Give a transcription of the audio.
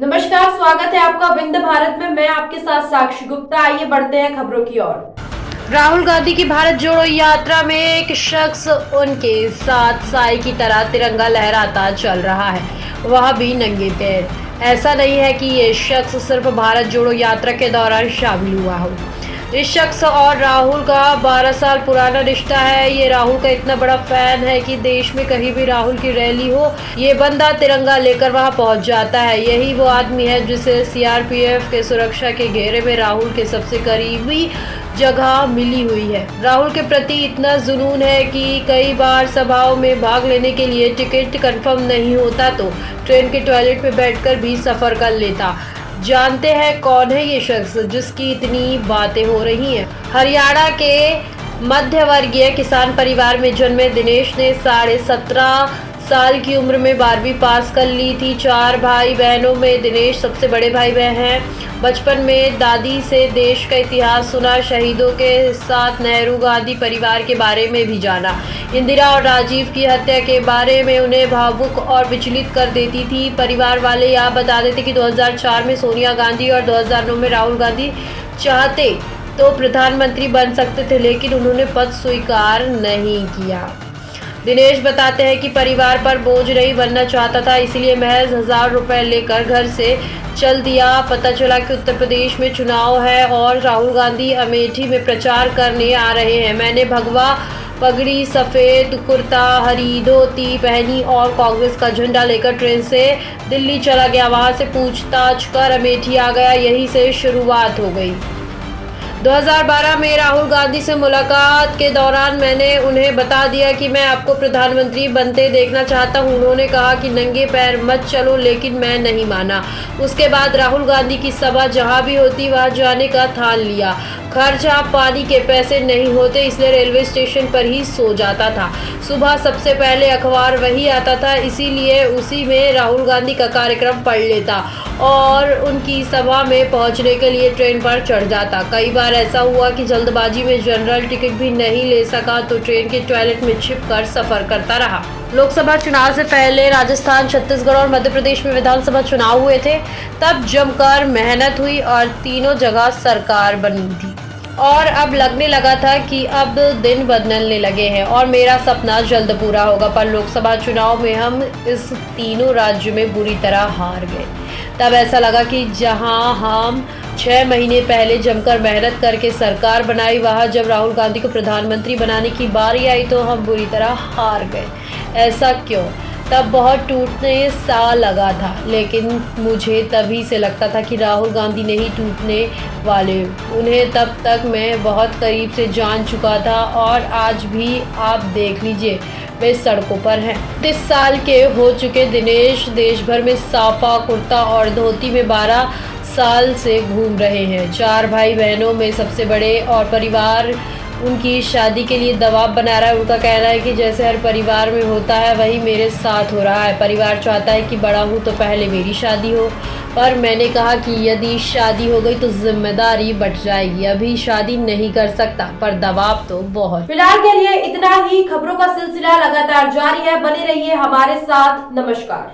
नमस्कार, स्वागत है आपका विंध्य भारत में। मैं आपके साथ साक्षी गुप्ता। आइए बढ़ते हैं खबरों की ओर। राहुल गांधी की भारत जोड़ो यात्रा में एक शख्स उनके साथ साई की तरह तिरंगा लहराता चल रहा है, वह भी नंगे पैर। ऐसा नहीं है कि ये शख्स सिर्फ भारत जोड़ो यात्रा के दौरान शामिल हुआ हो। इस शख्स और राहुल का 12 साल पुराना रिश्ता है। ये राहुल का इतना बड़ा फैन है कि देश में कहीं भी राहुल की रैली हो, ये बंदा तिरंगा लेकर वहां पहुंच जाता है। यही वो आदमी है जिसे सीआरपीएफ के सुरक्षा के घेरे में राहुल के सबसे करीबी जगह मिली हुई है। राहुल के प्रति इतना जुनून है कि कई बार सभाओं में भाग लेने के लिए टिकट कंफर्म नहीं होता तो ट्रेन के टॉयलेट में बैठकर भी सफर कर लेता। जानते हैं कौन है ये शख्स जिसकी इतनी बातें हो रही हैं? हरियाणा के मध्यवर्गीय किसान परिवार में जन्मे दिनेश ने 17.5 साल की उम्र में 12वीं पास कर ली थी। 4 भाई बहनों में दिनेश सबसे बड़े भाई बहन हैं। बचपन में दादी से देश का इतिहास सुना, शहीदों के साथ नेहरू गांधी परिवार के बारे में भी जाना। इंदिरा और राजीव की हत्या के बारे में उन्हें भावुक और विचलित कर देती थी। परिवार वाले यह बता देते कि 2004 में सोनिया गांधी और 2009 में राहुल गांधी चाहते तो प्रधानमंत्री बन सकते थे, लेकिन उन्होंने पद स्वीकार नहीं किया। दिनेश बताते हैं कि परिवार पर बोझ नहीं बनना चाहता था, इसलिए महज 1000 रुपए लेकर घर से चल दिया। पता चला कि उत्तर प्रदेश में चुनाव है और राहुल गांधी अमेठी में प्रचार करने आ रहे हैं। मैंने भगवा पगड़ी, सफ़ेद कुर्ता, हरी धोती पहनी और कांग्रेस का झंडा लेकर ट्रेन से दिल्ली चला गया। वहां से पूछताछ कर अमेठी आ गया। यहीं से शुरुआत हो गई। 2012 में राहुल गांधी से मुलाकात के दौरान मैंने उन्हें बता दिया कि मैं आपको प्रधानमंत्री बनते देखना चाहता हूं। उन्होंने कहा कि नंगे पैर मत चलो, लेकिन मैं नहीं माना। उसके बाद राहुल गांधी की सभा जहां भी होती वहां जाने का ठान लिया। खर्चा पानी के पैसे नहीं होते, इसलिए रेलवे स्टेशन पर ही सो जाता था। सुबह सबसे पहले अखबार वही आता था, इसीलिए उसी में राहुल गांधी का कार्यक्रम पढ़ लेता और उनकी सभा में पहुंचने के लिए ट्रेन पर चढ़ जाता। कई बार ऐसा हुआ कि जल्दबाजी में जनरल टिकट भी नहीं ले सका तो ट्रेन के टॉयलेट में छिपकर सफर करता रहा। लोकसभा चुनाव से पहले राजस्थान, छत्तीसगढ़ और मध्य प्रदेश में विधानसभा चुनाव हुए थे। तब जमकर मेहनत हुई और तीनों जगह सरकार बनी थी और अब लगने लगा था कि अब दिन बदलने लगे हैं और मेरा सपना जल्द पूरा होगा। पर लोकसभा चुनाव में हम इस तीनों राज्यों में बुरी तरह हार गए। तब ऐसा लगा कि जहां हम 6 महीने पहले जमकर मेहनत करके सरकार बनाई, वहां जब राहुल गांधी को प्रधानमंत्री बनाने की बारी आई तो हम बुरी तरह हार गए। ऐसा क्यों? तब बहुत टूटने सा लगा था, लेकिन मुझे तभी से लगता था कि राहुल गांधी नहीं टूटने वाले। उन्हें तब तक मैं बहुत करीब से जान चुका था और आज भी आप देख लीजिए, वे सड़कों पर हैं। 30 साल के हो चुके दिनेश देश भर में साफा कुर्ता और धोती में 12 साल से घूम रहे हैं। 4 भाई बहनों में सबसे बड़े और परिवार उनकी शादी के लिए दबाव बना रहा है। उनका कहना है कि जैसे हर परिवार में होता है वही मेरे साथ हो रहा है। परिवार चाहता है कि बड़ा हूँ तो पहले मेरी शादी हो, पर मैंने कहा कि यदि शादी हो गई तो जिम्मेदारी बढ़ जाएगी। अभी शादी नहीं कर सकता, पर दबाव तो बहुत। फिलहाल के लिए इतना ही। खबरों का सिलसिला लगातार जारी है, बने रहिए हमारे साथ। नमस्कार।